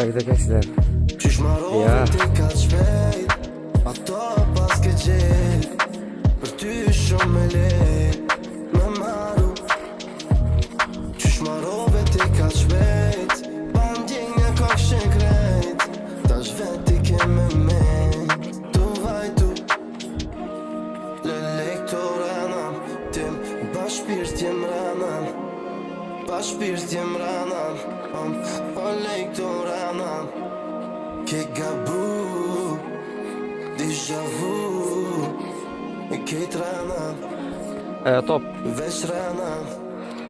këtë kësër. Qysh marove ti ka shpejt, ato pas ke gjejt, për ty shumë me lejt, me maru. Qysh marove ti ka shpejt, bandjeng një kokshin krejt, tash veti ke me menjt, tu vajtu. Lelek të ranam, tim bashpirt jem ranam, bashpirt jem ranam, lek të ranam. Ke gabu, déjà vu, ke të ranam, Top. veç ranam.